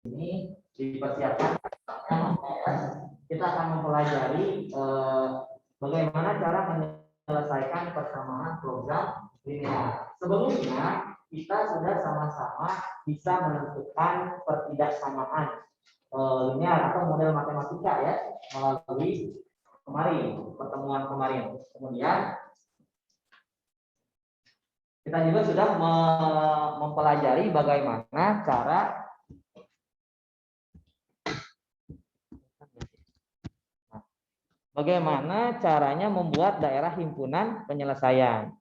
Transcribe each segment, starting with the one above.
Ini dipersiapkan. Kita akan mempelajari bagaimana cara menyelesaikan persamaan program linear. Sebelumnya kita sudah sama-sama bisa menentukan pertidaksamaan linear atau model matematika ya melalui pertemuan kemarin. Kemudian kita juga sudah mempelajari bagaimana caranya membuat daerah himpunan penyelesaian.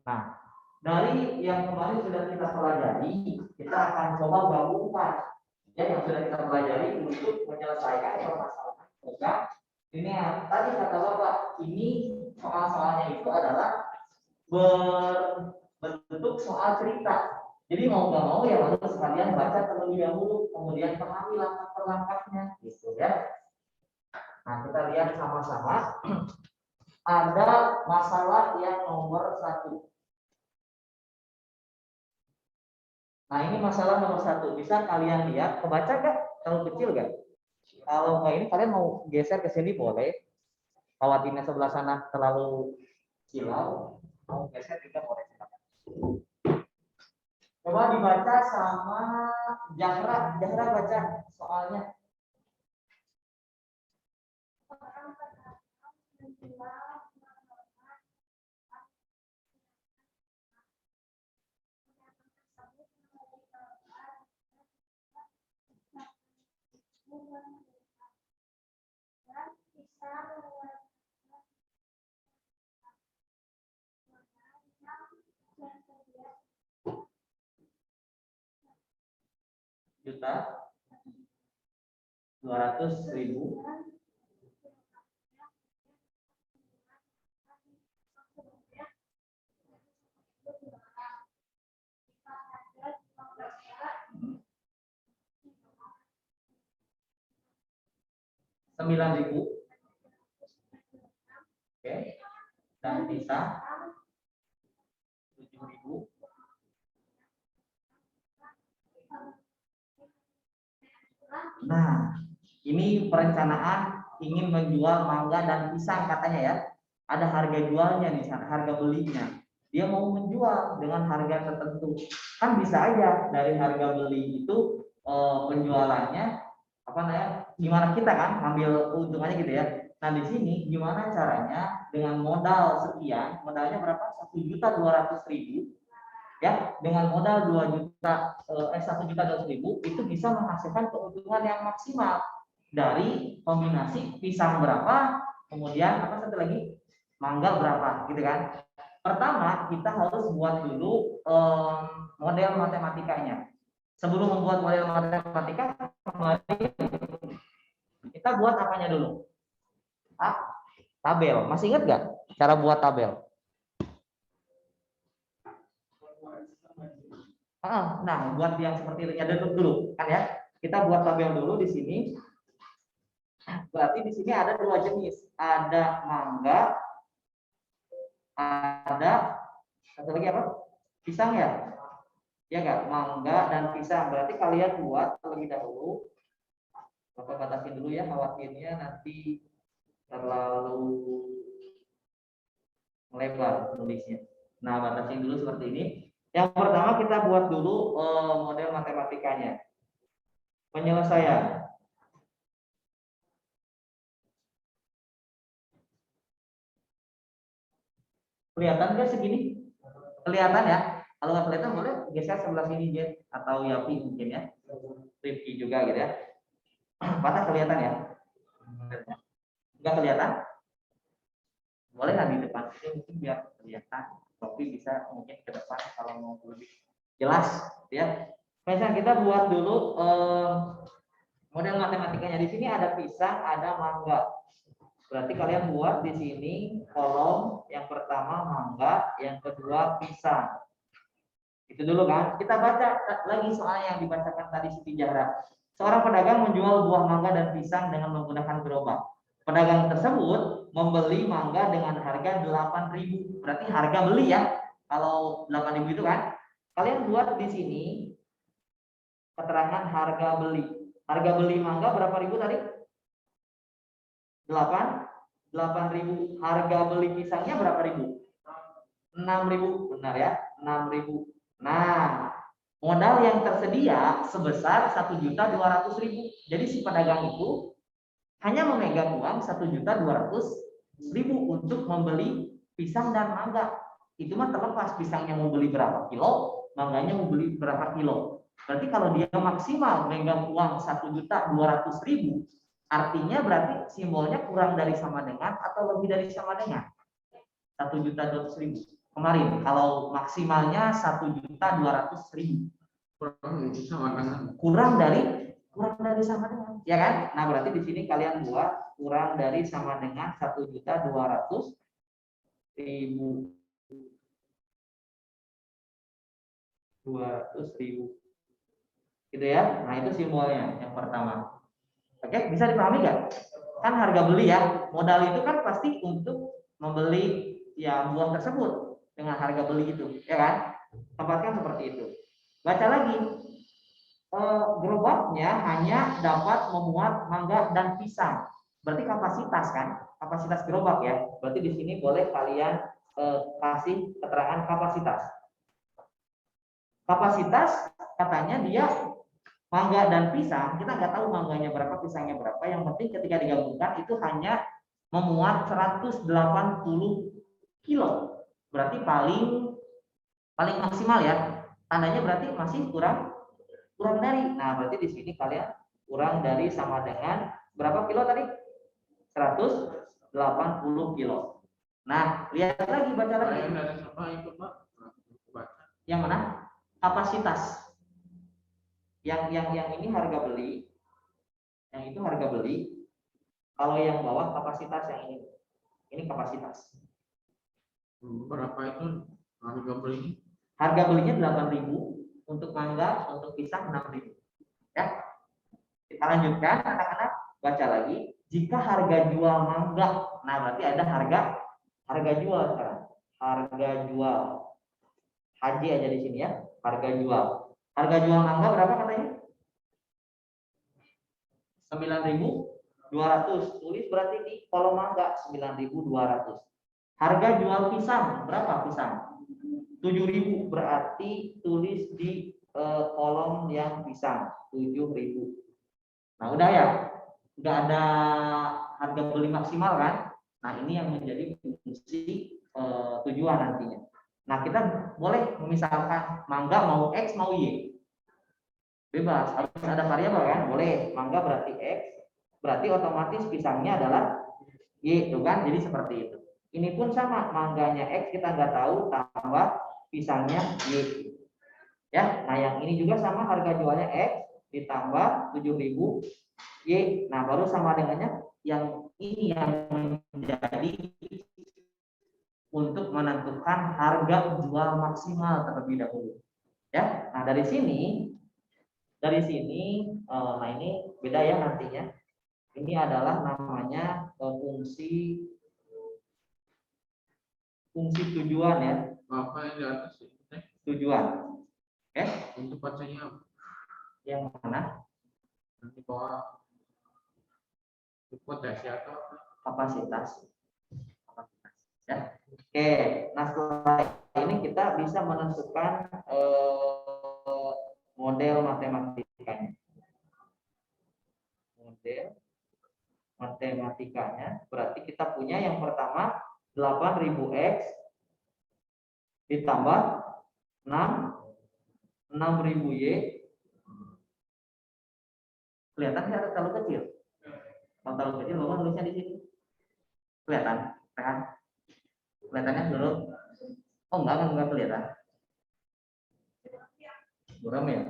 Nah, dari yang kemarin sudah kita pelajari, kita akan coba gabungkan ya yang sudah kita pelajari untuk menyelesaikan permasalahan program linear. Tadi kata Bapak, ini soal-soalnya itu adalah berbentuk soal cerita. Jadi mau nggak mau ya harus sekalian baca terlebih dahulu, kemudian pahami langkah per langkahnya, gitu ya. Nah, kita lihat sama-sama. Ada masalah yang nomor 1. Nah, ini masalah nomor 1. Bisa kalian lihat, kebaca nggak? Terlalu kecil nggak? Kalau nggak ini kalian mau geser ke sini boleh. Khawatirnya sebelah sana terlalu silau, mau geser juga boleh. Coba dibaca sama Zahra. Zahra baca soalnya. Juta 200.000 9.000. Oke. Dan bisa 7.000. Nah, ini perencanaan ingin menjual mangga dan pisang katanya ya. Ada harga jualnya nih, harga belinya. Dia mau menjual dengan harga tertentu. Kan bisa aja dari harga beli itu penjualannya gimana kita kan ngambil keuntungannya gitu ya. Nah, di sini gimana caranya dengan modal sekian, modalnya berapa? 1.200.000 ya, dengan modal 1.200.000 itu bisa menghasilkan keuntungan yang maksimal dari kombinasi pisang berapa, kemudian apa satu lagi mangga berapa, gitu kan. Pertama kita harus buat dulu model matematikanya. Sebelum membuat model matematika, kita buat apanya dulu? Tabel. Masih ingat nggak cara buat tabel? Nah, buat yang seperti ini ada dulu kan ya. Kita buat tabel dulu di sini. Berarti di sini ada 2 jenis. Ada mangga, ada satu lagi apa? Pisang ya? Ya enggak? Mangga dan pisang. Berarti kalian buat terlebih dahulu. Bapak batasin dulu ya, khawatirnya nanti terlalu melebar tulisnya. Nah, batasin dulu seperti ini. Yang pertama kita buat dulu model matematikanya. Penyelesaian. Kelihatan nggak segini? Kelihatan ya? Kalau nggak kelihatan boleh geser sebelah sini Jen atau Yapi mungkin ya. Rifki juga gitu ya. Patah kelihatan ya? Nggak kelihatan? Boleh nggak di depan sini mungkin biar kelihatan. Tapi bisa mungkin ke depan kalau mau lebih jelas ya. Misalnya kita buat dulu model matematikanya. Di sini ada pisang, ada mangga. Berarti kalian buat di sini kolom yang pertama mangga, yang kedua pisang. Itu dulu kan. Kita baca lagi soal yang dibacakan tadi Siti Zahra. Seorang pedagang menjual buah mangga dan pisang dengan menggunakan gerobak. Pedagang tersebut membeli mangga dengan harga 8.000. Berarti harga beli ya. Kalau 8.000 itu kan. Kalian buat di sini keterangan harga beli. Harga beli mangga berapa ribu tadi? 8.000. Harga beli pisangnya berapa ribu? 6.000. Benar ya, 6.000. Nah, modal yang tersedia sebesar 1.200.000. Jadi si pedagang itu hanya memegang uang 1.200.000 untuk membeli pisang dan mangga. Itu mah terlepas pisangnya mau beli berapa kilo, mangganya mau beli berapa kilo. Berarti kalau dia maksimal memegang uang 1.200.000, artinya berarti simbolnya kurang dari sama dengan atau lebih dari sama dengan 1.200.000. Kemarin kalau maksimalnya 1.200.000, kurang dari sama dengan, ya kan? Nah berarti di sini kalian buat kurang dari sama dengan 1.200.000. Gitu ya. Nah itu simbolnya yang pertama. Oke, bisa dipahami nggak? Kan harga beli ya, modal itu kan pasti untuk membeli ya buah tersebut dengan harga beli itu, ya kan? Tempatkan seperti itu. Baca lagi. Gerobaknya hanya dapat memuat mangga dan pisang. Berarti kapasitas kan? Kapasitas gerobak ya. Berarti di sini boleh kalian kasih keterangan kapasitas. Kapasitas katanya dia mangga dan pisang, kita nggak tahu mangganya berapa, pisangnya berapa. Yang penting ketika digabungkan itu hanya memuat 180 kilo. Berarti paling maksimal ya. Tandanya berarti masih kurang dari. Nah, berarti di sini kalian kurang dari sama dengan berapa kilo tadi? 180 kilo. Nah, lihat lagi, baca lagi. Yang mana? Kapasitas. Yang ini harga beli. Yang itu harga beli. Kalau yang bawah kapasitas yang ini. Ini kapasitas. Berapa itu harga beli? Harga belinya 8.000. Untuk mangga, untuk pisang 6.000. Ya. Kita lanjutkan, anak-anak baca lagi. Jika harga jual mangga, nah berarti ada harga jual sekarang. Harga jual. Haji aja di sini ya. Harga jual. Harga jual mangga berapa katanya? 9.200. Tulis berarti di kolom mangga 9.200. Harga jual pisang berapa pisang? 7.000. Berarti tulis di kolom yang pisang 7.000. Nah udah ya, nggak ada harga beli maksimal kan? Nah ini yang menjadi fungsi tujuan nantinya. Nah kita boleh misalkan mangga mau X mau Y, bebas, harus ada variabel kan? Boleh, mangga berarti X, berarti otomatis pisangnya adalah Y, itu kan? Jadi seperti itu. Ini pun sama, mangganya X kita nggak tahu, tambah pisangnya Y. Ya, nah yang ini juga sama, harga jualnya X ditambah 7.000 Y. Nah, baru sama dengannya yang ini yang menjadi untuk menentukan harga jual maksimal terlebih dahulu. Ya. Nah, dari sini nah ini beda ya nantinya. Ini adalah namanya fungsi tujuan ya. Apa yang di atas itu? Tujuan. Oke. Untuk bacanya apa? Yang mana? Di bawah potensi atau Kapasitas. Ya. Oke, nah setelah ini kita bisa menentukan model matematikanya. Model matematikanya berarti kita punya yang pertama 8.000 X ditambah 6.000 Y. Kelihatan nggak terlalu kecil? Kalau terlalu kecil, Bapak tulisnya di sini. Kelihatan kan? Kelihatannya dulu. Oh enggak kelihatan. Buram ya.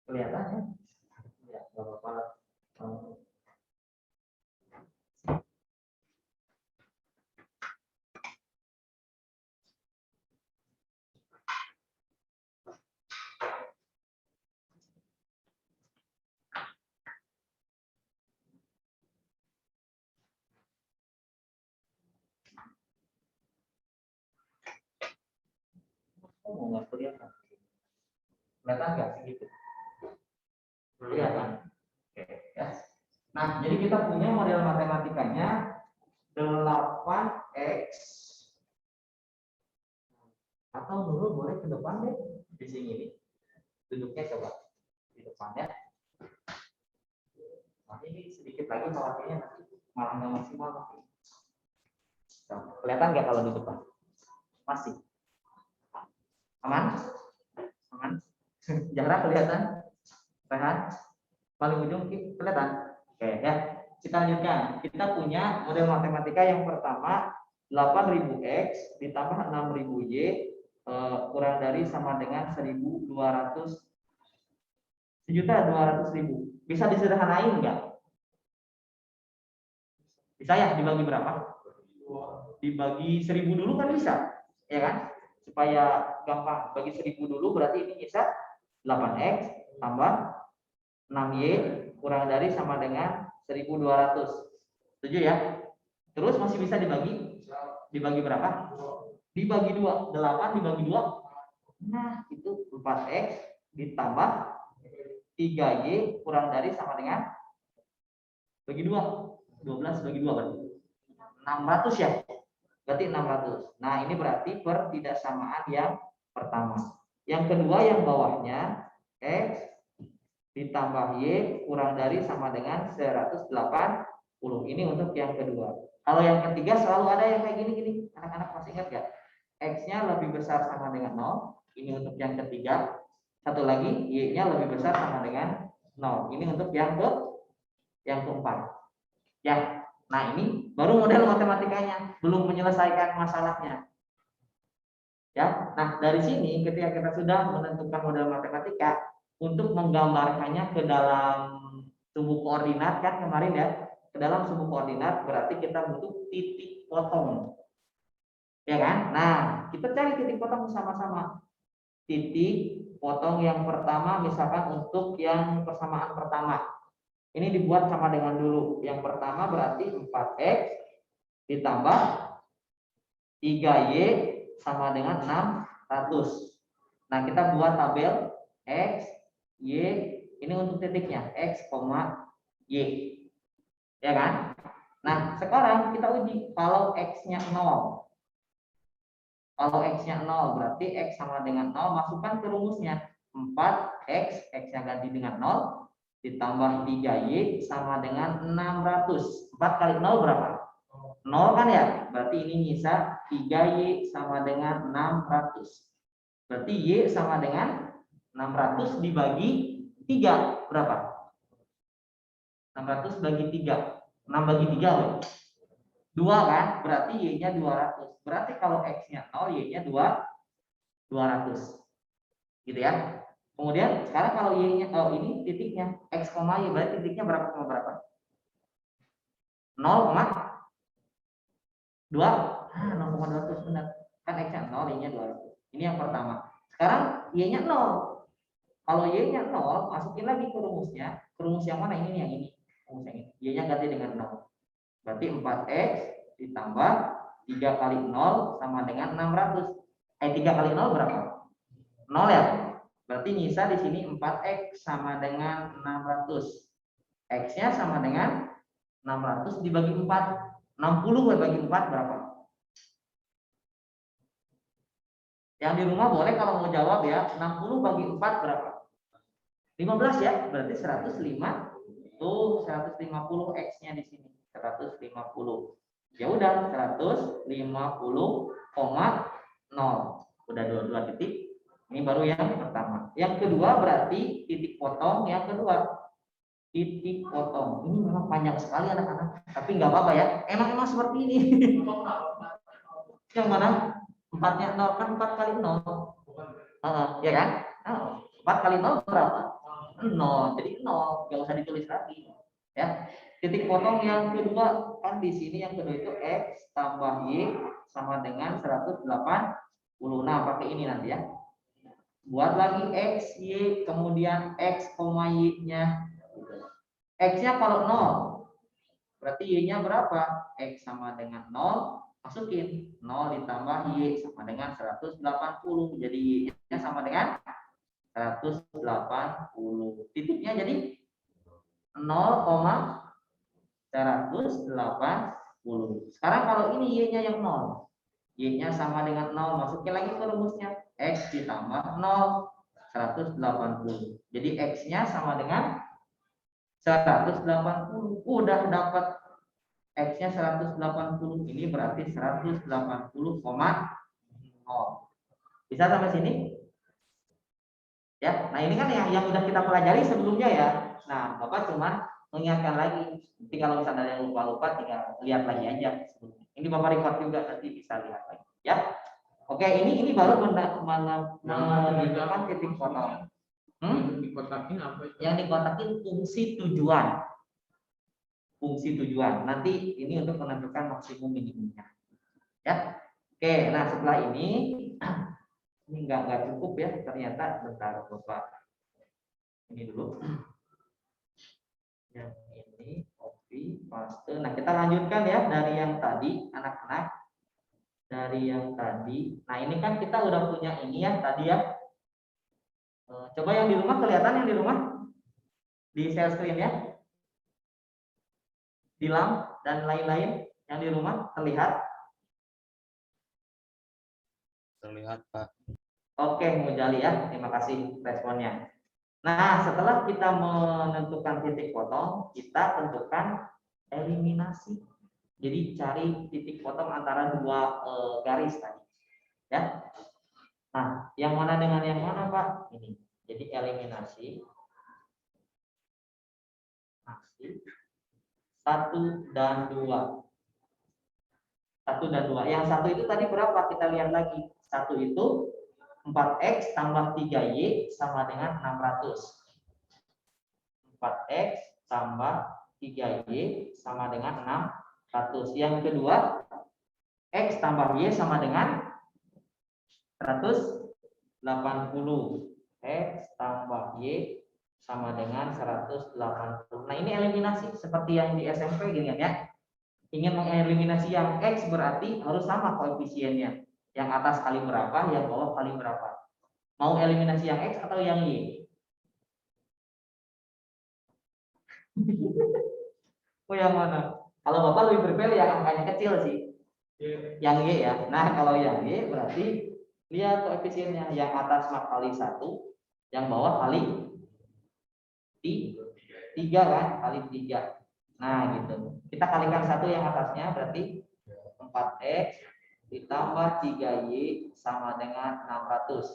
Kelihatan ya? Ya, nggak apa-apa. nggak kelihatan. Kelihatan nggak segitu? Kelihatan. Oke, ya. Nah, jadi kita punya model matematikanya 8x, atau dulu boleh ke depan deh di sini nih. Duduknya coba di depannya. Nah, ini sedikit lagi khawatirnya nanti malah nggak maksimal. Nah, kelihatan nggak kalau di depan? Masih aman? Aman? Jarak kelihatan? Sehat? Paling ujung kelihatan? Oke ya, kita lanjutkan. Kita punya model matematika yang pertama 8.000x ditambah 6.000y kurang dari sama dengan 1.200 1.200.000. Bisa disederhanain enggak? Bisa ya, dibagi berapa? Dibagi 1.000 dulu kan bisa, ya kan? Supaya gampang. Bagi 1.000 dulu berarti ini bisa 8x tambah 6y kurang dari sama dengan 1.200. Setuju ya? Terus masih bisa dibagi berapa? Dibagi 2. 8 dibagi 2. Nah, itu 4x ditambah 3y kurang dari sama dengan bagi 2. 12 bagi 2 berarti 600 ya. Berarti 600. Nah, ini berarti pertidaksamaan yang pertama. Yang kedua yang bawahnya x ditambah y kurang dari sama dengan 180. Ini untuk yang kedua. Kalau yang ketiga selalu ada yang kayak gini-gini. Anak-anak masih ingat ya? X-nya lebih besar sama dengan 0. Ini untuk yang ketiga. Satu lagi, y-nya lebih besar sama dengan 0. Ini untuk yang keempat. Ya. Nah, ini baru model matematikanya, belum menyelesaikan masalahnya. Ya. Nah, dari sini ketika kita sudah menentukan model matematika, untuk menggambarkannya ke dalam sumbu koordinat kan kemarin ya, ke dalam sumbu koordinat berarti kita butuh titik potong. Ya kan? Nah, kita cari titik potong sama-sama. Titik potong yang pertama misalkan untuk yang persamaan pertama. Ini dibuat sama dengan dulu. Yang pertama berarti 4x ditambah 3y sama dengan 600. Nah, kita buat tabel x, y, ini untuk titiknya x, y. Ya kan? Nah, sekarang kita uji kalau x-nya 0. Kalau x-nya 0 berarti x sama dengan 0, masukkan ke rumusnya. 4x, x-nya ganti dengan 0 ditambah 3y sama dengan 600. 4 kali 0 berapa? 0 kan ya? Berarti ini nyisa 3y sama dengan 600. Berarti y sama dengan 600 dibagi 3 berapa? 600 bagi 3. 6 bagi 3 loh. 2 kan? Berarti y-nya 200. Berarti kalau x-nya 0, y-nya 200. Gitu ya. Kemudian sekarang kalau y-nya ini titiknya x, y berarti titiknya berapa sama berapa? 0,2. 0,200 benar. Kan x-nya 0, y-nya 200. Ini yang pertama. Sekarang y-nya 0. Kalau y-nya 0, masukin lagi ke rumusnya. Ke rumus yang mana? Ini yang ini. Rumus yang ini. Y-nya ganti dengan 0. Berarti 4x ditambah 3 kali 0 sama dengan 600. 3 kali 0 berapa? 0 ya. Berarti nyisa di sini 4x sama dengan 600. X-nya sama dengan 600 dibagi 4. 60 bagi 4 berapa? Yang di rumah boleh kalau mau jawab ya. 60 bagi 4 berapa? 15 ya. Berarti 105. Tuh 150 X-nya di sini. 150. Ya udah 150,0. Udah dua titik. Ini baru yang pertama. Yang kedua berarti titik potong yang kedua. Titik potong. Ini memang panjang sekali anak-anak. Tapi nggak apa-apa ya. Emang seperti ini. Yang mana? 4-nya 0 kan 4 kali 0. Ya kan? 4 kali 0 berapa? 0. Jadi 0. Nggak usah ditulis lagi. Ya. Titik potong yang kedua kan di sini yang kedua itu x tambah y sama dengan 180. Nah, pakai ini nanti ya. Buat lagi x, y, kemudian x, y-nya. X-nya kalau 0, berarti y-nya berapa? X sama dengan 0 masukin 0 ditambah Y sama dengan 180. Jadi Y-nya sama dengan 180. Titiknya jadi 0,180. Sekarang kalau ini Y-nya yang 0. Y-nya sama dengan 0. Masukin lagi ke rumusnya. X ditambah 0, 180. Jadi X-nya sama dengan 180. Udah dapat X-nya 180. Ini berarti 180,0. Bisa sampai sini? Ya. Nah, ini kan yang udah kita pelajari sebelumnya ya. Nah, Bapak cuma mengingatkan lagi. Nanti kalau misalnya ada yang lupa-lupa tinggal lihat lagi aja sebelumnya. Ini Bapak record juga, nanti bisa lihat lagi. Ya. Oke, ini baru menunjukkan titik potong. Dikotakin apa itu? Yang dikotakin fungsi tujuan. Fungsi tujuan. Nanti ini untuk menentukan maksimum minimumnya. Ya. Oke, nah setelah ini nggak cukup ya ternyata. Bentar Bapak. Ini dulu. Yang ini copy paste. Nah, kita lanjutkan ya dari yang tadi anak-anak. Dari yang tadi. Nah, ini kan kita udah punya ini ya tadi ya. Coba yang di rumah kelihatan yang di rumah? Di share screen ya. Di lamp dan lain-lain yang di rumah terlihat? Terlihat, Pak. Oke, Mujali ya. Terima kasih responnya. Nah, setelah kita menentukan titik potong, kita tentukan eliminasi. Jadi cari titik potong antara dua garis tadi. Ya. Nah, yang mana dengan yang mana, Pak? Ini. Jadi eliminasi. Aksi 1 dan 2. 1 dan 2. Yang satu itu tadi berapa? Kita lihat lagi. Satu itu 4X tambah 3Y sama dengan 600. 4X tambah 3Y sama dengan 600. Yang kedua, X tambah Y sama dengan 180. X tambah Y sama dengan 180. Nah, ini eliminasi seperti yang di SMP gini ya. Ingin mengeliminasi yang X berarti harus sama koefisiennya. Yang atas kali berapa, yang bawah kali berapa. Mau eliminasi yang X atau yang Y? Oh, yang mana? Kalau Bapak lebih prefer yang angkanya kecil sih. Yang Y ya. Nah, kalau yang Y berarti lihat koefisiennya. Yang atas kali 1, yang bawah kali 3 kan? Kali 3. Nah, gitu. Kita kalikan 1 yang atasnya berarti 4X ditambah 3Y sama dengan 600.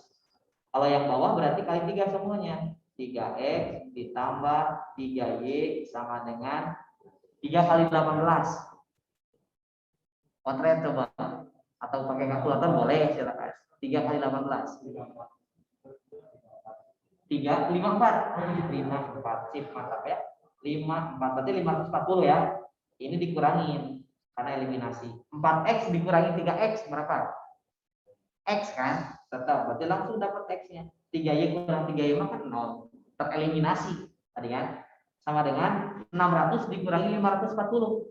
Kalau yang bawah berarti kali 3 semuanya. 3X ditambah 3Y sama dengan 3 kali 18. Kontret coba. Atau pakai kalkulator boleh, silakan. 3 kali 18. 3, 54. 54. Sip, mantap ya. 54 berarti 540 ya. Ini dikurangin karena eliminasi. 4X dikurangi 3X berapa? X kan? Tetap berarti langsung dapat X-nya. 3Y kurang 3Y maka 0. Tereliminasi tadi kan? Sama dengan 600 dikurangi 540.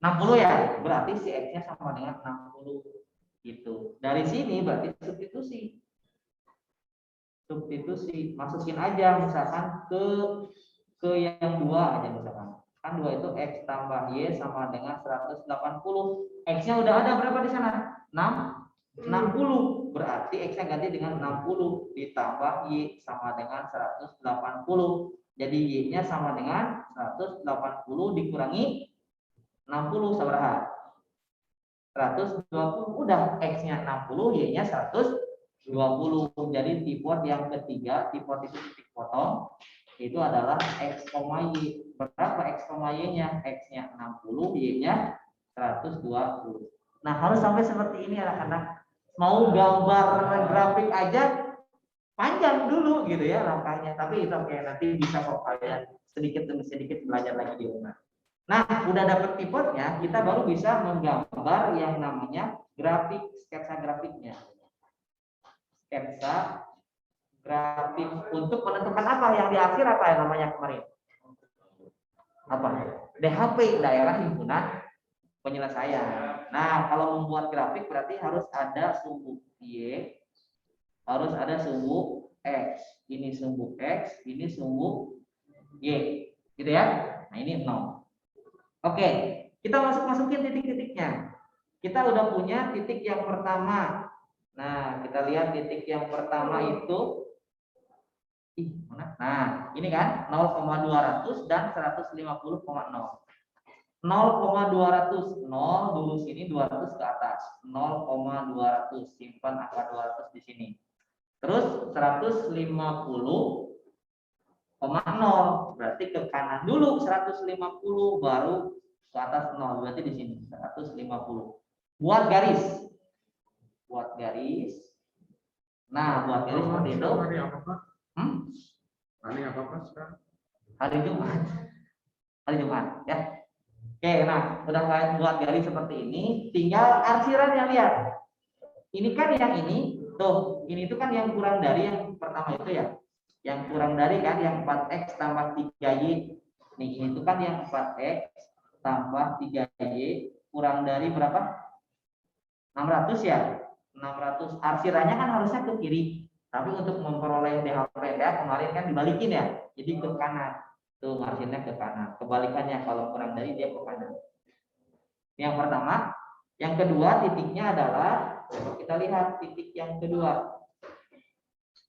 60 ya. Berarti si X-nya sama dengan 60 gitu. Dari sini berarti substitusi. Masukin aja misalkan ke yang 2 aja misalkan. Kan 2 itu X tambah Y sama dengan 180. X-nya udah ada berapa di sana? 60. Berarti X-nya ganti dengan 60 ditambah Y sama dengan 180. Jadi Y-nya sama dengan 180 dikurangi 60 seberapa? 120. Udah X-nya 60, Y-nya 120. Jadi tipot yang ketiga, tipot itu titik potong, itu adalah X, Y. Berapa X, Y-nya? X-nya 60, Y-nya 120. Nah, harus sampai seperti ini anak-anak. Mau gambar grafik aja panjang dulu gitu ya langkahnya. Tapi itu oke, nanti bisa kok kalian sedikit demi sedikit belajar lagi di rumah. Nah, udah dapet tipotnya, kita baru bisa menggambar yang namanya grafik, sketsa grafiknya. Sketsa grafik untuk menentukan apa yang di akhir apa yang namanya kemarin? Apa? DHP, daerah himpunan penyelesaian. Nah, kalau membuat grafik berarti harus ada sumbu Y, harus ada sumbu X. Ini sumbu X, ini sumbu Y. Gitu ya. Nah, ini 0. Oke, kita masukin titik-titiknya. Kita udah punya titik yang pertama. Nah, kita lihat titik yang pertama itu mana? Nah, ini kan 0,200 dan 150,0. 0,200, 0 dulu sini, 200 ke atas. 0,200, simpan angka 200 di sini. Terus 150,0 berarti ke kanan dulu 150 baru ke atas 0, berarti di sini 150. Buat garis. Buat garis. Nah, buat garis seperti itu. Hari apa, Pak? Hari apa, Pak, sekarang? Hari Jumat. Hari Jumat, ya. Oke, nah, udah buat garis seperti ini, tinggal arsiran yang lihat. Ini kan yang ini, tuh, ini tuh kan yang kurang dari yang pertama itu ya. Yang kurang dari kan yang 4x tambah 3y. Nih, ini tuh kan yang 4x tambah 3y kurang dari berapa? 600 ya. 600. Arsirannya kan harusnya ke kiri. Tapi untuk memperoleh DHP ya, kemarin kan dibalikin ya. Jadi ke kanan. Tuh, marginnya ke kanan. Kebalikannya kalau kurang dari dia ke kanan. Yang pertama, yang kedua titiknya adalah kita lihat titik yang kedua.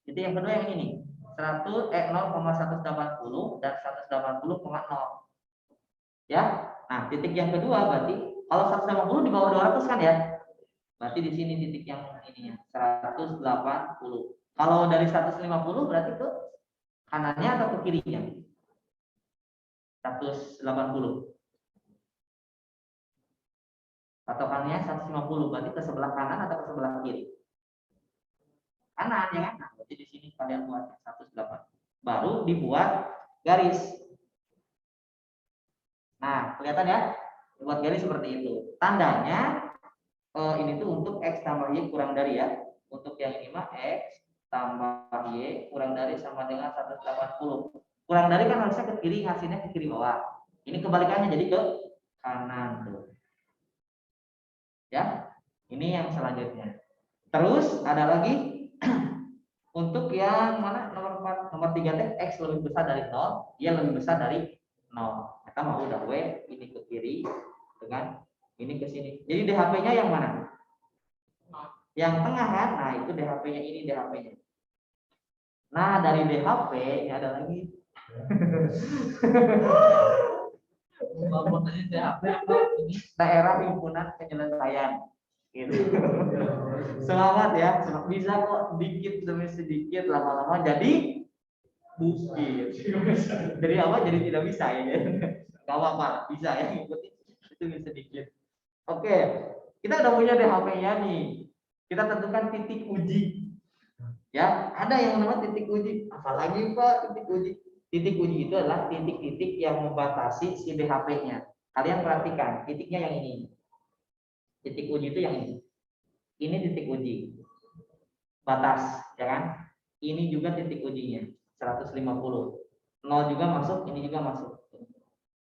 Titik yang kedua yang ini. 0,180 dan 180,0. Ya. Nah, titik yang kedua berarti kalau 180 di bawah 200 kan ya? Berarti di sini titik yang ininya 180. Kalau dari 150 berarti ke kanannya atau ke kirinya? 180. Patokannya 150, berarti ke sebelah kanan atau ke sebelah kiri? Kanan ya kan? Nah, berarti di sini kalian buat 180. Baru dibuat garis. Nah, kelihatan ya? Buat garis seperti itu. Tandanya ini tuh untuk X tambah Y kurang dari ya. Untuk yang ini mah X tambah Y kurang dari sama dengan 180. Kurang dari kan harusnya ke kiri, hasilnya ke kiri bawah. Ini kebalikannya jadi ke kanan tuh. Ya, ini yang selanjutnya. Terus ada lagi untuk yang mana nomor 4, nomor 3 teh X lebih besar dari 0, Y lebih besar dari 0. Kita mau udah W ini ke kiri dengan ini ke sini. Jadi DHP-nya yang mana? Yang tengah kan? Nah, itu DHP-nya, ini DHP-nya. Nah, dari DHP ini ada lagi. DHP ini daerah himpunan penyelesaian. Gitu. Selamat ya, bisa kok dikit demi sedikit lama-lama jadi bukit. Jadi apa? Jadi tidak bisa ya. Gak apa-apa, bisa ya ngikutin itu sedikit. Oke, kita udah punya DHP-nya nih. Kita tentukan titik uji. Ya, ada yang namanya titik uji. Apalagi Pak titik uji? Titik uji itu adalah titik-titik yang membatasi si DHP-nya. Kalian perhatikan, titiknya yang ini. Titik uji itu yang ini. Ini titik uji. Batas, ya kan? Ini juga titik ujinya, 150. 0 juga masuk, ini juga masuk.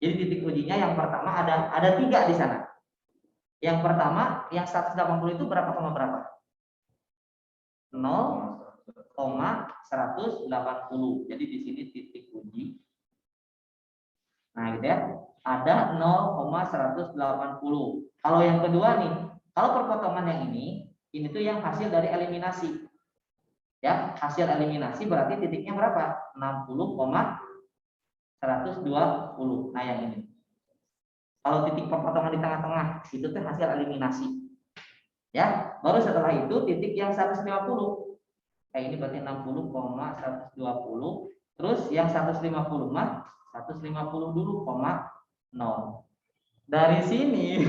Jadi titik ujinya yang pertama ada 3 di sana. Yang pertama, yang 180 itu berapa koma berapa? 0,180. Jadi di sini titik uji. Nah, gitu ya. Ada 0,180. Kalau yang kedua nih, kalau perpotongan yang ini tuh yang hasil dari eliminasi. Ya, hasil eliminasi berarti titiknya berapa? 60,120. Nah, yang ini. Kalau titik perpotongan di tengah-tengah, itu tuh hasil eliminasi. Ya, baru setelah itu titik yang 150. Ini berarti 60,120. Terus yang 150 mah 150 dulu, 0. Dari sini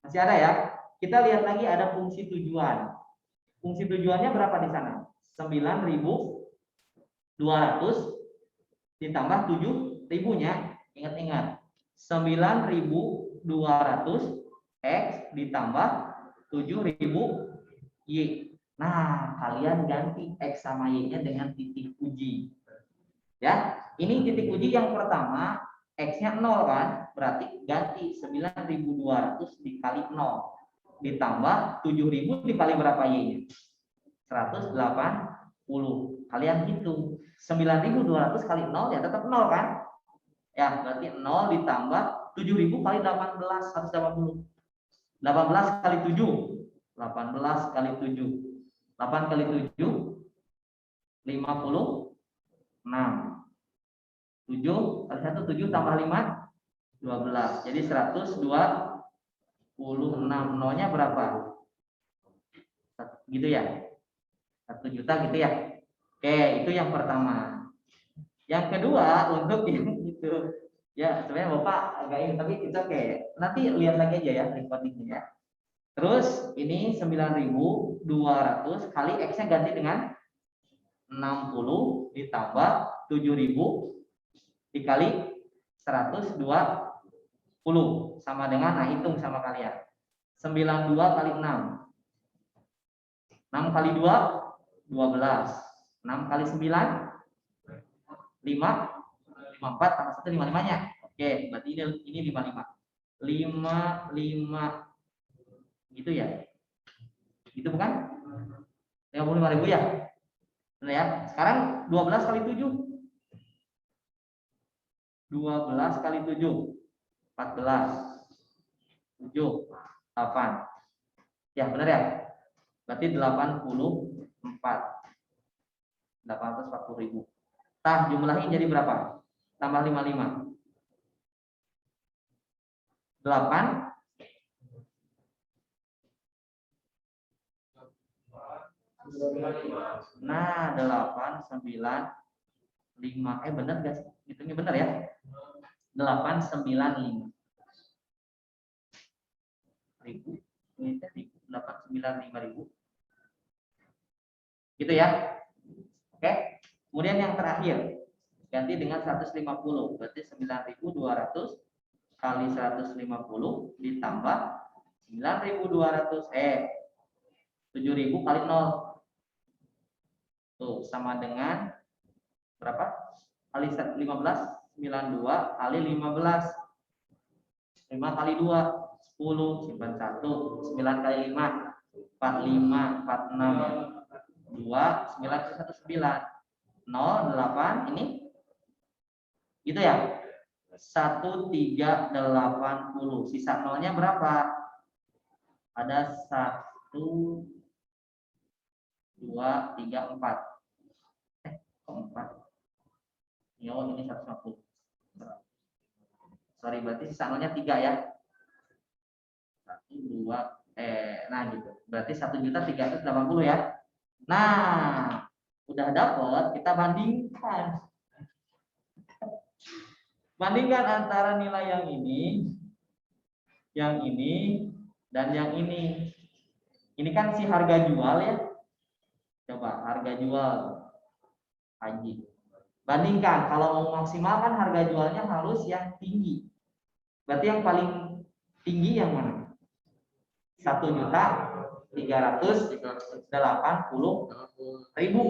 masih ada ya. Kita lihat lagi ada fungsi tujuan. Fungsi tujuannya berapa di sana? 9.200 ditambah 7.000-nya. Ingat-ingat. 9.200 X ditambah 7.000 Y. Nah, kalian ganti X sama Y-nya dengan titik uji. Ya, ini titik uji yang pertama X-nya 0 kan, berarti ganti 9.200 dikali 0 ditambah 7.000 dikali berapa Y-nya? 180. Kalian hitung 9.200 kali 0 ya tetap 0 kan? Ya, berarti 0 ditambah 7.000 kali 18 180. 18 kali 7. 18 kali 7. 8 kali 7 56. 7 kali 1 7 tambah 5 12. Jadi 126. Nolnya berapa? Gitu ya. 1 juta gitu ya. Oke, itu yang pertama. Yang kedua untuk yang itu ya sebenarnya Bapak agak ini tapi itu oke. Nanti lihat lagi aja ya recordingnya ya. Terus ini 9.200 kali X-nya ganti dengan 60 ditambah 7.000 dikali 120 sama dengan, nah hitung sama kalian, 92 kali 6 kali 2 12, 6 kali 9 5 54 tambah 1 55-nya. Oke, berarti ini 55 gitu ya, gitu bukan? 55.000 ya. Benar ya. Sekarang 12 kali 7. 12 kali 7. 14. 7. 8. Ya, benar ya? Berarti 840.000. Tah, jumlahnya jadi berapa? Tambah 55. 8. Nah, 8 9 5. Benar guys. Hitungnya benar ya? 895. 1000. Ini 895.000. Gitu ya. Oke. Kemudian yang terakhir ganti dengan 150. Berarti 9.200 kali 150 ditambah 9.200 7.000 kali 0. Tuh sama dengan berapa? Kali 15 92 kali 15. 5 kali 2 10, simpan 1, 9 kali 5 45, 46 2, 9 kali 1 9 0, 8 ini gitu ya, 1380. Sisa nolnya berapa? Ada 1 2 3 4 4. Yo, ini 150. Sorry, berarti sisa nolnya 3 ya. 1 2 nah gitu. Berarti 1.380.000 ya. Nah, udah dapat, kita bandingkan. Bandingkan antara nilai yang ini, dan yang ini. Ini kan si harga jual ya. Coba harga jual Haji. Bandingkan, kalau mau maksimal kan harga jualnya harus yang tinggi. Berarti yang paling tinggi yang mana? 1.380.000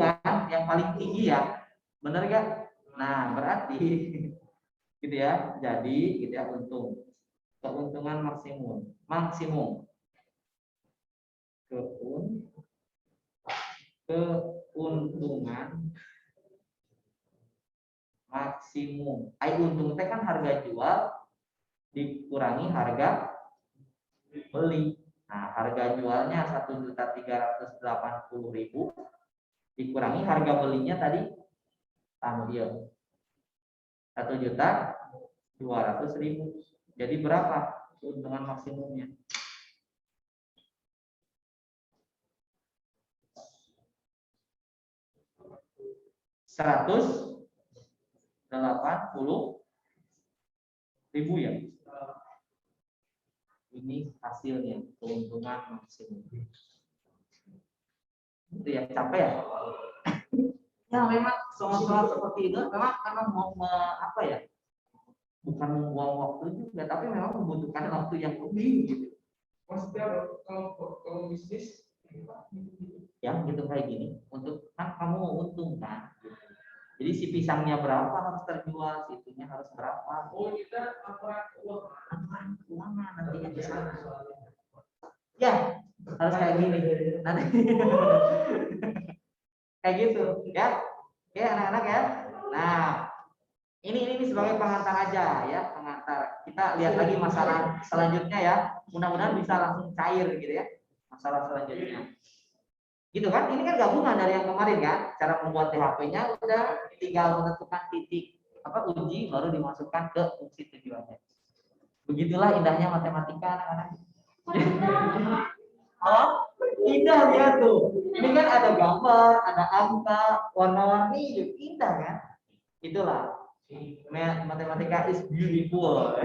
kan, yang paling tinggi ya, bener gak? Nah berarti gitu ya, jadi gitu ya, keuntungan maksimum keuntungan maksimum. Untung teh kan harga jual dikurangi harga beli. Nah, harga jualnya 1.380.000 dikurangi harga belinya tadi ambil 1.200.000. Jadi berapa keuntungan maksimumnya? 180.000 ya. Ini hasilnya, keuntungan maksimum. Itu ya, capek ya? Ya memang soal-soal seperti itu memang karena mau apa ya? Bukan membuang waktu juga, tapi memang membutuhkan waktu yang lebih gitu. Maksudnya kalau bisnis Ya gitu kayak gini, untuk kan kamu mau untung kan? Jadi si pisangnya berapa harus terjual, si itunya harus berapa. Aturan keuangan nantinya di sana. Ya, harus kayak gini. Nanti kayak gitu, ya. Oke, anak-anak ya. Nah, ini sebagai pengantar aja ya, pengantar. Kita lihat lagi masalah selanjutnya ya. Mudah-mudahan bisa langsung cair gitu ya. Masalah selanjutnya. Gitu kan? Ini kan gabungan dari yang kemarin kan. Cara membuat THP-nya udah tinggal menentukan titik uji baru dimasukkan ke fungsi tujuannya. Begitulah indahnya matematika anak-anak. Oh, indah ya tuh. Ini kan ada gambar, ada angka, warna-warni, indah kan? Itulah matematika is beautiful.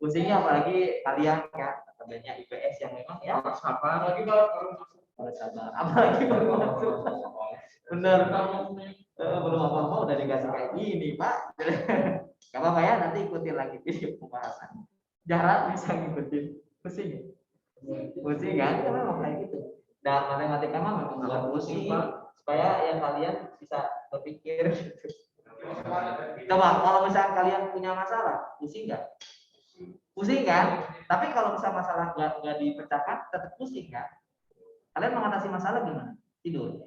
Pusingnya apalagi kalian kan, katanya IPS yang memang ya sabar lagi harus sabar. Apalagi baru masuk. Bener. Belum apa-apa udah dikasih kayak gini, Pak. Gak apa-apa ya, nanti ikutin lagi video pembahasan. Jarak bisa ngikutin. Pusing. Pusing kan? Itu memang kayak gitu. Dan matematika mah memang buat pusing, supaya yang kalian bisa berpikir gitu. Coba kalau misalnya kalian punya masalah, pusing nggak? Pusing kan? Tapi kalau misalnya masalah nggak dipecahkan, tetap pusing kan? Kalian mengatasi masalah gimana? Tidur,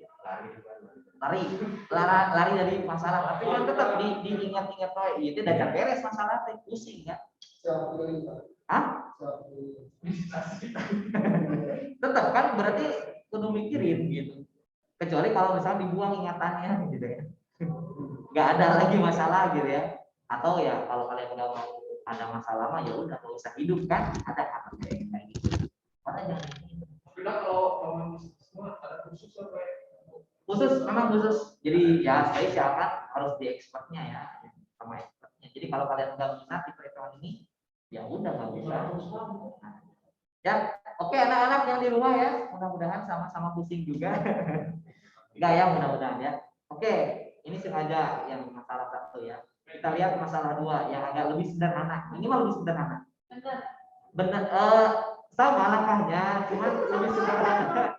lari dari masalah. Tapi kan tetap diingat-ingat, oh itu udah beres masalah, pusing kan? Hah? Tetap kan berarti kudu mikirin gitu. Kecuali kalau misalnya dibuang ingatannya gitu ya. Nggak ada lagi masalah gitu ya. Atau ya kalau kalian udah mau ada masalah mah ya udah nggak usah hidup kan, ada kata kayak gitu. Makanya jangan gitu. Kalau semua ada khusus apa ya? Khusus, memang khusus. Jadi ya saya silakan harus di expertnya ya, sama expertnya. Jadi kalau kalian nggak minat di perhitungan ini, ya udah nggak bisa. Nah, ya, oke anak-anak yang di rumah ya, mudah-mudahan sama-sama pusing juga. Enggak ya, mudah-mudahan ya. Oke, ini sengaja yang masalah satu ya. Kita lihat masalah dua yang agak lebih sederhana. Ini malah lebih sederhana. Benar, sama langkahnya, cuman lebih sederhana.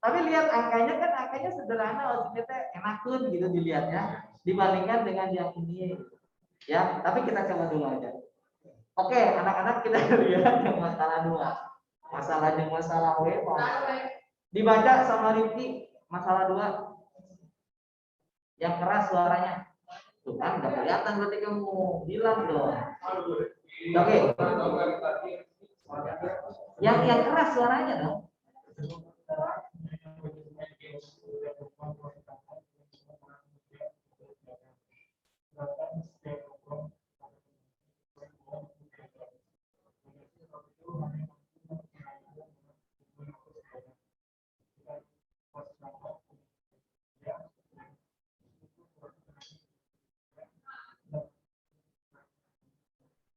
Tapi lihat angkanya kan angkanya sederhana, maksudnya enakan gitu dilihatnya dibandingkan dengan yang ini. Ya, tapi kita coba dulu aja. Oke, anak-anak kita lihat yang masalah dua. Masalahnya masalah W. Dibaca sama Rifki masalah dua. Yang keras suaranya. Tuh kan udah kelihatan berarti kamu bilang dong. Oke. Yang keras suaranya dong.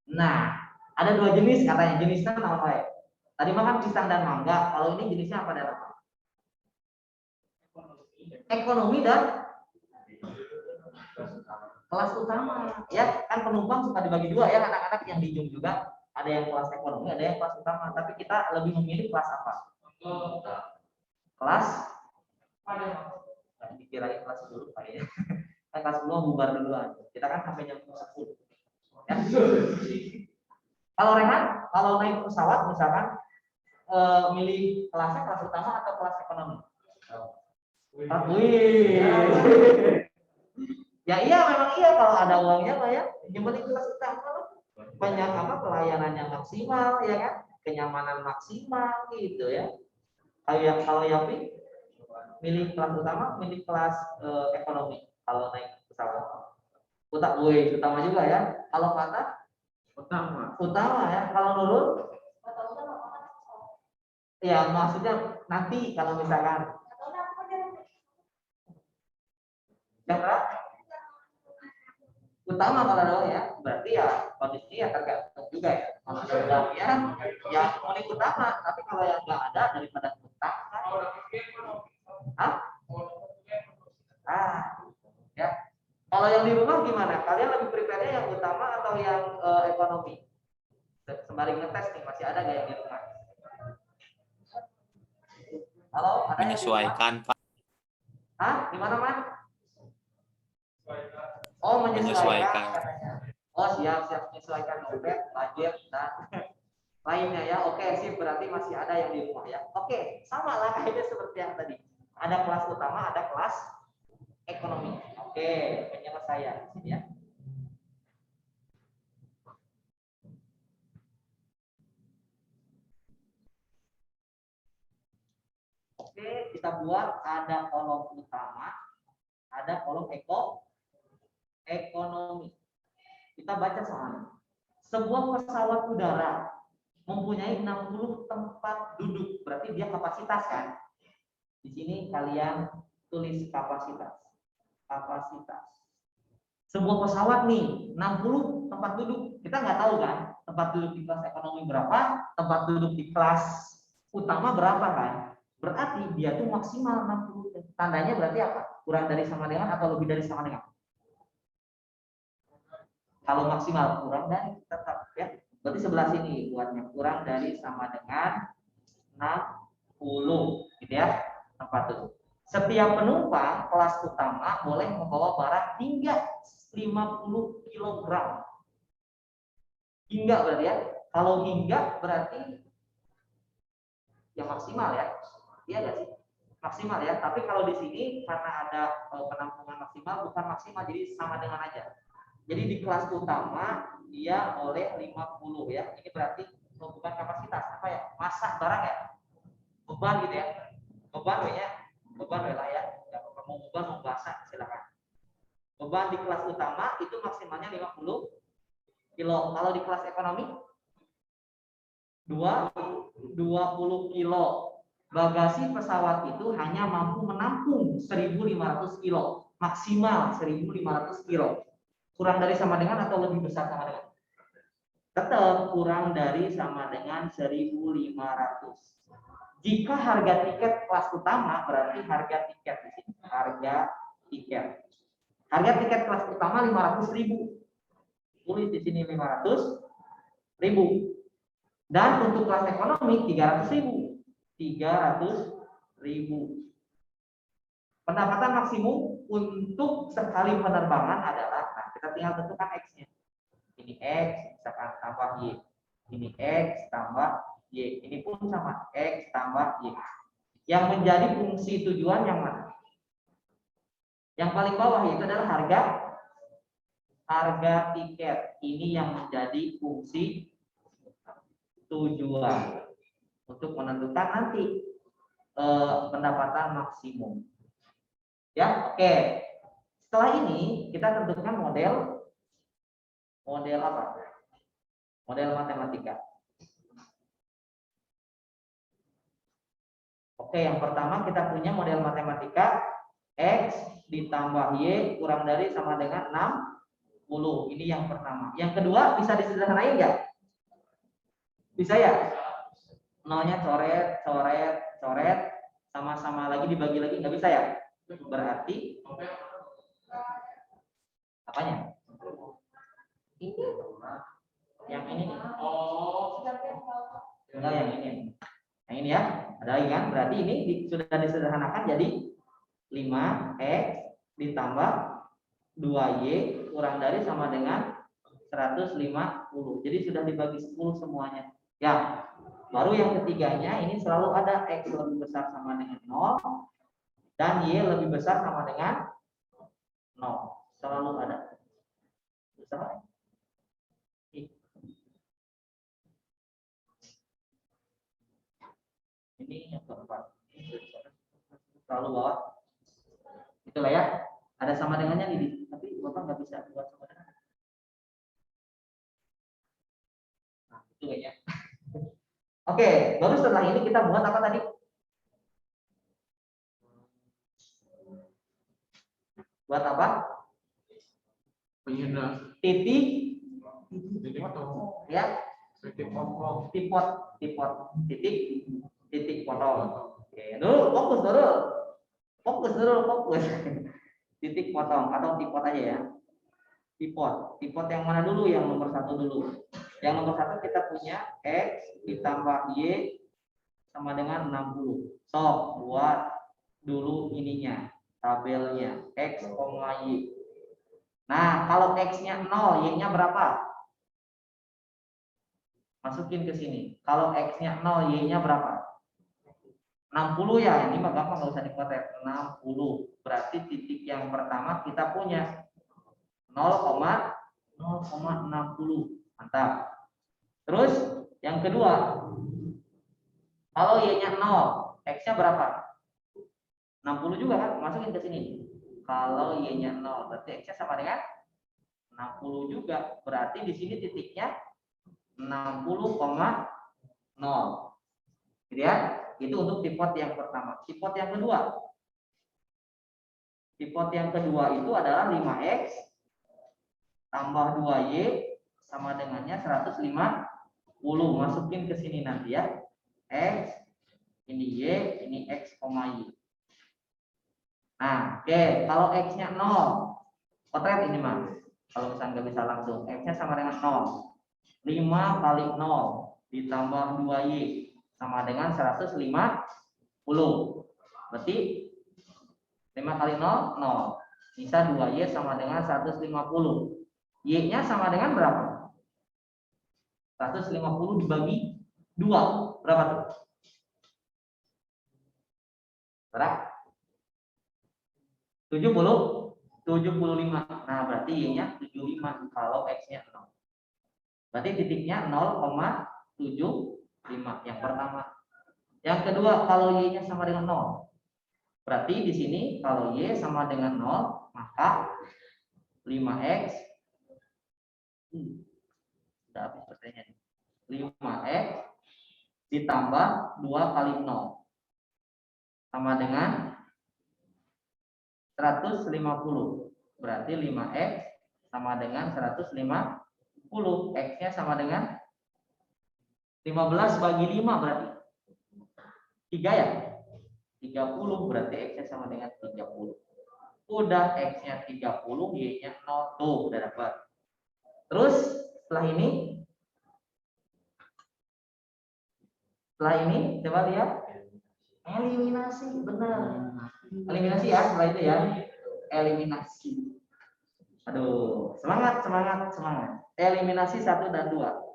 Nah, ada dua jenis katanya. Jenisnya nama apa ya? Tadi makan pisang dan mangga. Kalau ini jenisnya apa dan apa? Ekonomi dan kelas utama. Ya, kan penumpang suka dibagi dua ya, anak-anak yang di Jung juga. Ada yang kelas ekonomi, ada yang kelas utama. Tapi kita lebih memilih kelas apa? Kelas? Dikirain kelas dulu Pak ya. Kan kelas 10 bubar duluan. Kita kan sampai jam 10. Ya. Kalau Rehan, kalau naik pesawat misalkan milih kelasnya kelas utama atau kelas ekonomi? Wih. Ya iya memang iya kalau ada uangnya Pak ya. Yang penting kelas utama banyak pelayanannya maksimal ya kan, kenyamanan maksimal gitu ya. Kalau Yapi milih kelas utama, milih kelas ekonomi kalau naik pesawat. Utama juga ya. Kalau Fata utama ya. Kalau Nurul ya maksudnya nanti kalau misalkan yang utama kalau ada ya berarti ya kondisi ya tergantung juga ya. Kalau ada uangnya ya paling utama, tapi kalau yang nggak ada daripada utang kan. Ya. Kalau yang di rumah gimana? Kalian lebih prepare yang utama atau yang ekonomi? Sembari ngetes nih, masih ada nggak yang di rumah? Halo, ada Menyesuaikan, Pak. Hah? Gimana, Man? Oh, menyesuaikan Menyesuaikan. katanya. Oh, siap menyesuaikan dompet, budget dan lainnya ya. Oke, sip, berarti masih ada yang di rumah ya. Oke, sama lah kayaknya seperti yang tadi. Ada kelas utama, ada kelas ekonomi. Oke, penyelesaian di sini ya. Oke, kita buat ada kolom utama, ada kolom ekonomi. Kita baca soalnya. Sebuah pesawat udara mempunyai 60 tempat duduk, berarti dia kapasitas kan? Di sini kalian tulis kapasitas. Kapasitas. Sebuah pesawat nih 60 tempat duduk. Kita nggak tahu kan tempat duduk di kelas ekonomi berapa, tempat duduk di kelas utama berapa kan? Berarti dia tuh maksimal 60. Tandanya berarti apa? Kurang dari sama dengan atau lebih dari sama dengan? Kalau maksimal kurang dari, tetap ya. Berarti sebelah sini buatnya kurang dari sama dengan 60 gitu ya tempat duduk. Setiap penumpang kelas utama boleh membawa barang hingga 50 kg. Hingga berarti ya. Kalau hingga berarti yang maksimal ya. Iya nggak sih? Maksimal ya. Tapi kalau di sini karena ada penampungan maksimal bukan maksimal, jadi sama dengan aja. Jadi di kelas utama dia boleh 50 ya. Ini berarti bukan kapasitas apa ya? Masak barang ya. Beban gitu ya. Beban ya. Beban lah ya. Mau beban mau masak silakan. Beban di kelas utama itu maksimalnya 50 kilo. Kalau di kelas ekonomi 20 kilo. Bagasi pesawat itu hanya mampu menampung 1.500 kilo. Maksimal 1.500 kilo. Kurang dari sama dengan atau lebih besar sama dengan? Tetap kurang dari sama dengan 1.500. Jika harga tiket kelas utama berarti harga tiket di sini. Harga tiket. Harga tiket kelas utama 500.000. Tulis di sini 500.000. Dan untuk kelas ekonomi 300.000. 300.000. Pendapatan maksimum untuk sekali penerbangan adalah, nah kita tinggal tentukan X-nya. Ini X, misalkan tambah Y. Ini X tambah Y. Ini pun sama, X tambah Y. Yang menjadi fungsi tujuan yang mana? Yang paling bawah itu adalah harga tiket. Ini yang menjadi fungsi tujuan untuk menentukan nanti pendapatan maksimum. Ya, oke. Setelah ini kita tentukan model apa? Model matematika. Oke, yang pertama kita punya model matematika X ditambah Y kurang dari sama dengan 60. Ini yang pertama. Yang kedua bisa disederhanain nggak? Bisa ya? Nolnya coret, sama-sama lagi dibagi lagi nggak bisa ya? Berarti apanya? Ini yang ini nih. Enggak yang ini. Yang ini ya. Ada lagi kan? Berarti ini sudah disederhanakan jadi 5X ditambah 2Y kurang dari sama dengan 150. Jadi sudah dibagi 10 semuanya. Ya. Baru yang ketiganya ini selalu ada X lebih besar sama dengan 0 dan Y lebih besar sama dengan 0. Selalu ada. Besar. Ini yang keempat. Selalu bawah. Itulah ya. Ada sama dengannya nih, tapi Bapak nggak bisa buat sama dengan. Nah, itu ya. Oke, baru setelah ini kita buat apa tadi? Buat apa? Penyedap. Titik ya. Titik potong. Titik potong. Oke, dulu fokus dulu. Titik potong atau tipot aja ya. Tipot yang mana dulu? Yang nomor 1 dulu. Yang nomor 1 kita punya X ditambah Y sama dengan 60. So, buat dulu ininya, tabelnya X, Y. Nah, kalau X-nya 0, Y-nya berapa? Masukin ke sini. Kalau X-nya 0, Y-nya berapa? 60 ya. Ini mah gampang, nggak usah dikotek. 60. Berarti titik yang pertama kita punya 0,60. Mantap. Terus yang kedua, kalau Y-nya 0, X-nya berapa? 60 juga kan? Masukin ke sini. Kalau Y-nya 0, berarti X-nya sama dengan 60 juga. Berarti di sini titiknya 60,0. Gitu ya? Itu untuk tipot yang pertama. Tipot yang kedua. Tipot yang kedua itu adalah 5X tambah 2Y sama dengannya 150. Masukin ke sini nanti ya. X, ini Y, ini X, Y. Nah, oke. Kalau X-nya 0, potret ini mas. Kalau misalnya nggak bisa langsung, X-nya sama dengan 0. 5 kali 0 ditambah 2Y sama dengan 150. Berarti 5 kali 0, 0. Sisa 2Y sama dengan 150. Y-nya sama dengan berapa? 150 dibagi 2. Berapa tuh? Berapa? 75. Nah, berarti Y-nya 75 kalau X-nya 0. Berarti titiknya 0,75 yang pertama. Yang kedua, kalau Y-nya sama dengan 0. Berarti di sini kalau Y sama dengan 0, maka 5X sudah habis pertanyaannya. 5X ditambah 2 kali 0 sama dengan 150. Berarti 5X sama dengan 150. X-nya sama dengan 15 bagi 5 berarti 3 ya? 30, berarti X-nya sama dengan 30. Udah X-nya 30, Y-nya 0. Tuh, udah dapat. Terus setelah ini coba lihat eliminasi. Benar. Eliminasi ya, setelah itu ya. Eliminasi. Aduh, semangat. Eliminasi 1 dan 2.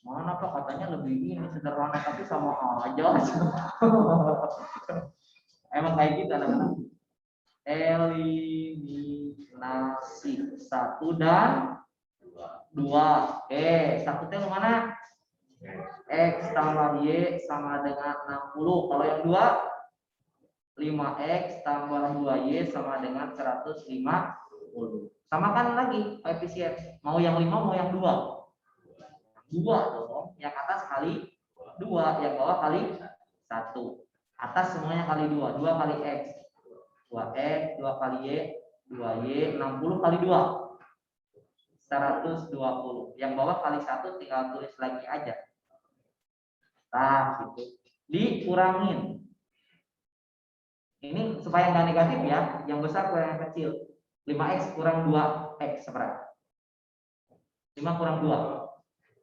Mana kok katanya lebih ini sederhana, tapi sama aja. Emang kayak gitu anak-anak. Eliminasi 1 dan 2. Oke, 1 itu mana? X tambah Y sama dengan 60. Kalau yang 2, 5X tambah 2Y sama dengan 150. Samakan lagi koefisien. Mau yang 5, mau yang 2. 2 dong, yang atas kali 2, yang bawah kali 1. Atas semuanya kali 2, 2 kali X, 2X, 2 kali Y, 2Y, 60 kali 2, 120. Yang bawah kali 1 tinggal tulis lagi aja. Nah, gitu. Dikurangin. Ini supaya nggak negatif ya, yang besar kurang yang kecil. 5X kurang 2X seberapa? 5 kurang 2.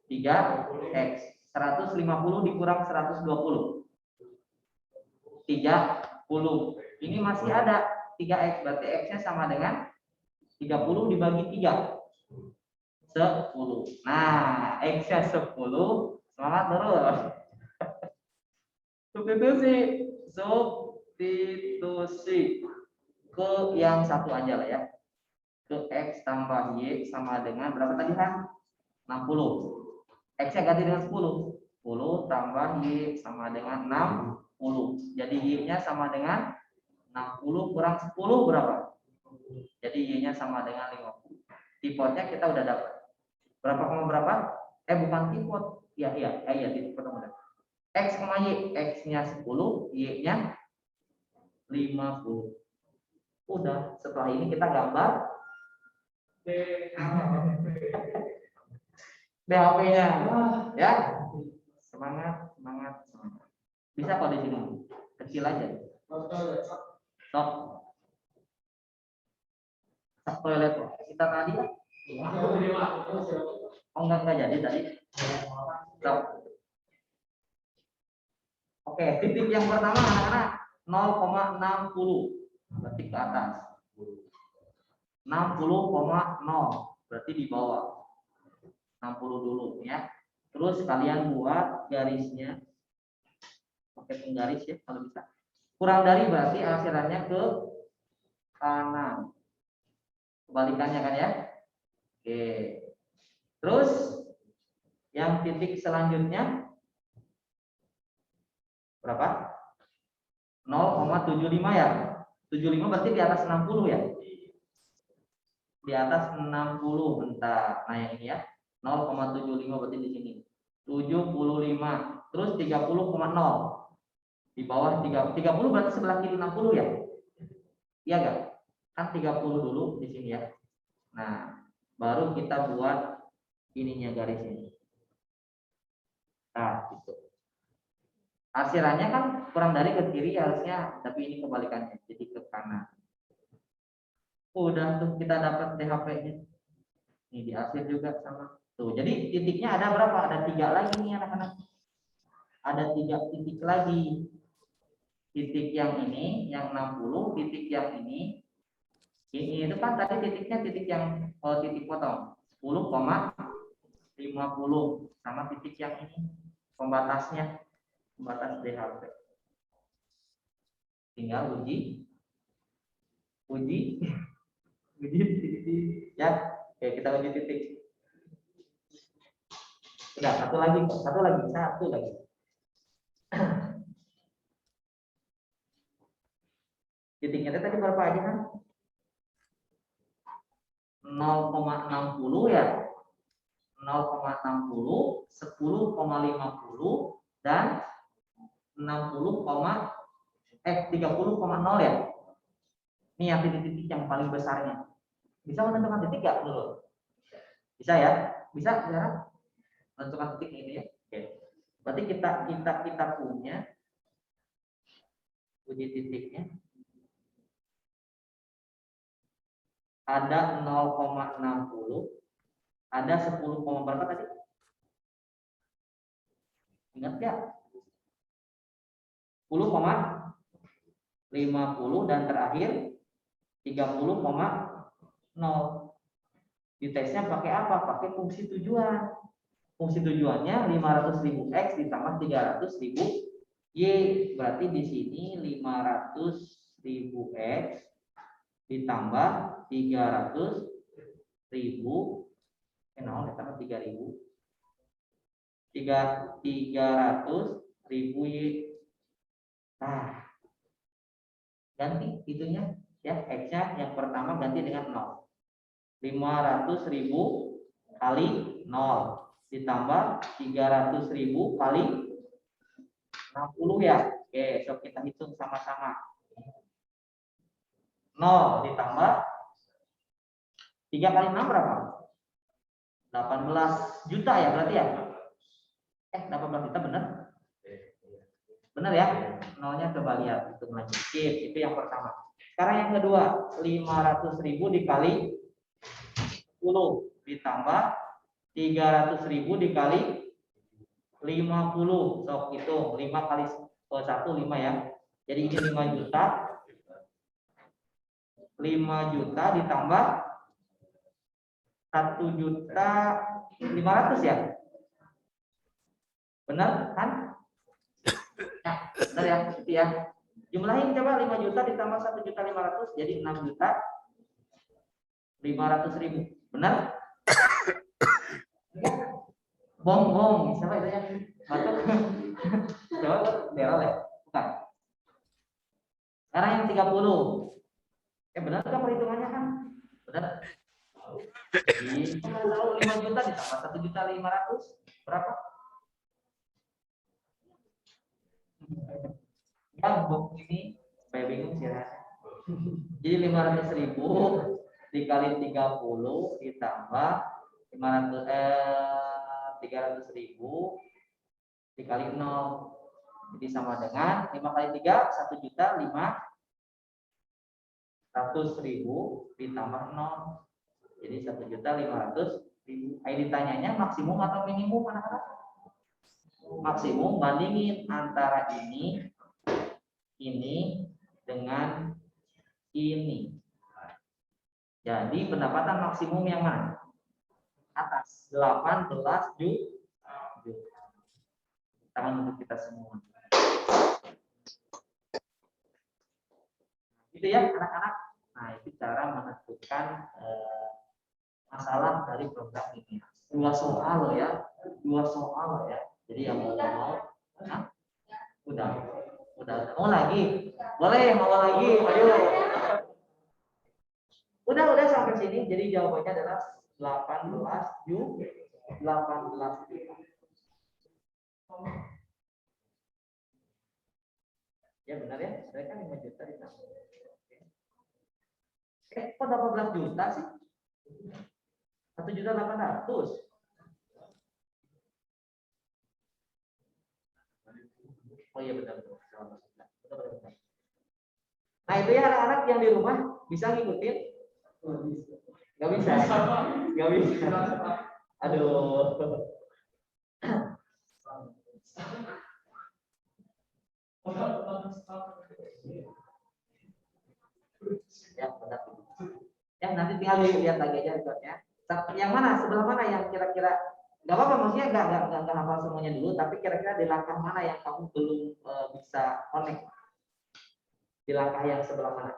3X. 150 dikurang 120. 30. Ini masih ada 3X. Berarti X-nya sama dengan 30 dibagi 3. 10. Nah, X-nya 10. Semangat terus. Substitusi ke yang satu aja lah ya. Ke X tambah Y sama dengan berapa tadi kan? 60. X-nya ganti dengan 10. 10 tambah Y sama dengan 60. Jadi Y-nya sama dengan 60 kurang 10 berapa? Jadi Y-nya sama dengan 50. Tipotnya kita udah dapat. Berapa koma berapa? Bukan tipot. Iya, tipot udah. X, Y. X-nya 10, Y-nya 50. Udah, setelah ini kita gambar BHP-nya, ya. Semangat. Bisa kok di sini, kecil aja. Stop. Toilet kita tadi kan? Oh enggak jadi tadi. Stop. Oke, titik yang pertama anak-anak 0,60. berarti ke atas. 60,0 berarti di bawah. 60 dulu ya. Terus kalian buat garisnya pakai penggaris ya kalau bisa. Kurang dari berarti akhirannya ke kanan. Kebalikannya kan ya. Oke. Terus yang titik selanjutnya berapa? 0,75 ya. 75 berarti di atas 60 ya. Di atas 60 bentar. Nah yang ini ya. 0,75 berarti di sini. 75. Terus 30,0. Di bawah 30 berarti sebelah kiri 60 ya. Iya enggak? Kan 30 dulu di sini ya. Nah, baru kita buat ininya garis ini. Nah, gitu. Akhirannya kan kurang dari ke kiri harusnya, tapi ini kebalikannya, jadi ke kanan. Udah tuh kita dapat DHP-nya. Ini di akhir juga sama. Tuh, jadi titiknya ada berapa? Ada 3 lagi nih anak-anak. Ada 3 titik lagi. Titik yang ini, yang 60, titik yang ini itu kan tadi titiknya titik yang titik potong 10,50 sama titik yang ini pembatasnya, pembatas DHP. Tinggal uji titik ya. Oke, kita uji titik. Udah, satu lagi. Titiknya tadi berapa aja kan? 0,60 ya. 0,60, 10,50 dan 30,0 ya. Ini yang titik-titik yang paling besarnya. Bisa menentukan titik nggak dulu? Bisa ya? Bisa ya? Menentukan titik ini ya. Oke. Berarti kita punya uji titiknya. Ada 0,60, ada 10, berapa tadi? Ingat ya? 10,50 dan terakhir 30,0. Ditesnya pakai apa? Pakai fungsi tujuan. Fungsi tujuannya 500.000 X ditambah 300.000 Y. Berarti di sini 500.000 X ditambah 300.000 ditambah 3.000 300.000 Y. Nah, ganti itunya ya, X-nya yang pertama ganti dengan 0. 500.000 kali 0 ditambah 300.000 kali 60 ya. Oke, so kita hitung sama-sama. 0 ditambah 3 kali 6 berapa? 18 juta ya berarti ya? 18 juta benar? Benar ya? Nolnya coba lihat, hitung lagi. Itu yang pertama. Sekarang yang kedua, 500.000 dikali 10 ditambah 300.000 dikali 50. Sok hitung 5 kali 1 5 ya. Jadi ini 5 juta. 5 juta ditambah 1.500.000 ya. Benar kan? Ya, benar ya, itu ya. Jumlahin coba 5 juta ditambah 1.500.000 jadi 6.500.000. Benar? Bong, siapa itu yang batuk? Coba Daryl ya? Bukan. Sekarang yang 30. Benar kan perhitungannya kan? Benar. Jadi, tahu 5 juta ditambah 1.500.000 berapa? Ya, bong ini supaya bingung sih rasanya. Jadi 500.000 dikali 30 ditambah 300.000 dikali 0. Jadi sama dengan 5 kali 3 1.500.000 ditambah 0. Jadi 1.500.000. Ayo ditanyanya maksimum atau minimum anak-anak? Maksimum, bandingin antara ini dengan ini. Jadi pendapatan maksimum yang mana? Atas 18 juta. Tangan untuk kita semua. Itu ya anak-anak. Nah itu cara menentukan masalah dari program ini. 2 soal loh ya, 2 soal loh ya. Jadi yang mau nah, udah mau lagi, boleh mau lagi, ayo. Udah sampai sini. Jadi jawabannya adalah 18 juta. Ya benar ya, saya kan 5 juta ditambah. Kok 18 juta sih? 1.800.000. Oh iya benar. Nah itu ya anak-anak yang di rumah bisa ngikutin? Gak bisa. Gak bisa. Aduh. Ya benar. Ya nanti tinggal dilihat lagi aja rekodnya. Yang mana? Sebelah mana yang kira-kira nggak apa-apa, maksudnya nggak hafal semuanya dulu, tapi kira-kira di langkah mana yang kamu belum bisa connect? Di langkah yang sebelah mana?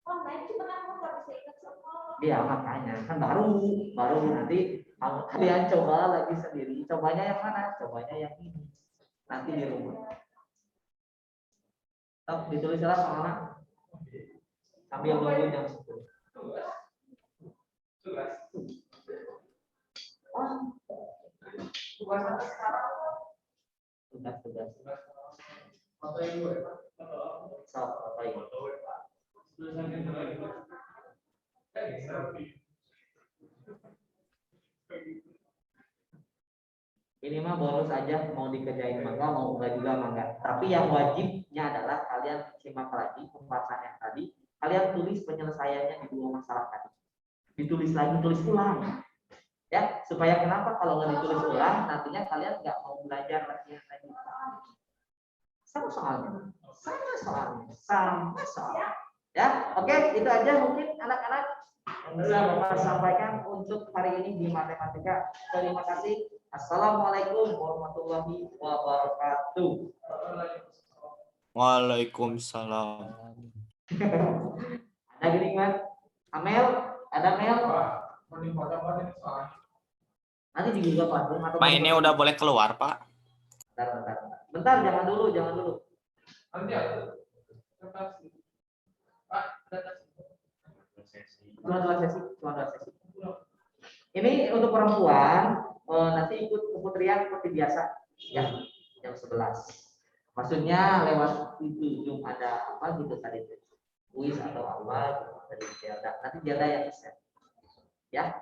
Online kita kan nggak bisa ingat semua. Iya makanya kan baru nanti kalian coba lagi sendiri. Cobanya yang mana? Cobanya yang ini. Nanti di rumah. Ditulis salah soalnya sambil nunggu jam 10. Tugas. Ini mah bonus aja, mau dikerjain mangga, mau enggak juga mangga. Tapi yang wajibnya adalah kalian simak lagi pembahasan yang tadi, kalian tulis penyelesaiannya di 2 masalah tadi. Ditulis lagi, tulis ulang. Ya, supaya kenapa kalau nggak ditulis ulang, nantinya kalian nggak mau belajar lagi. Sama soalnya. Ya, oke, itu aja mungkin anak-anak yang bisa Bapak sampaikan untuk hari ini di matematika. Terima kasih. Assalamualaikum warahmatullahi wabarakatuh. Waalaikumsalam. Ada gini kan? Amel, ada Mel? Nanti di Google Classroom atau Pak, ini udah boleh keluar, Pak? Bentar, jangan dulu. Cuma dua sesi. Ini untuk perempuan, nanti ikut keputrian seperti biasa, ya, jam 11. Maksudnya lewat itu Zoom ada apa gitu tadi, kuis atau apa gitu, dari Jelda. Nanti Jelda yang bisa, ya.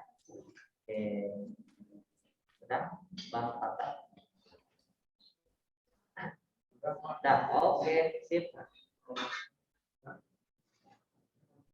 Oke, sudah, Bang Tata. Dah, oke, sip.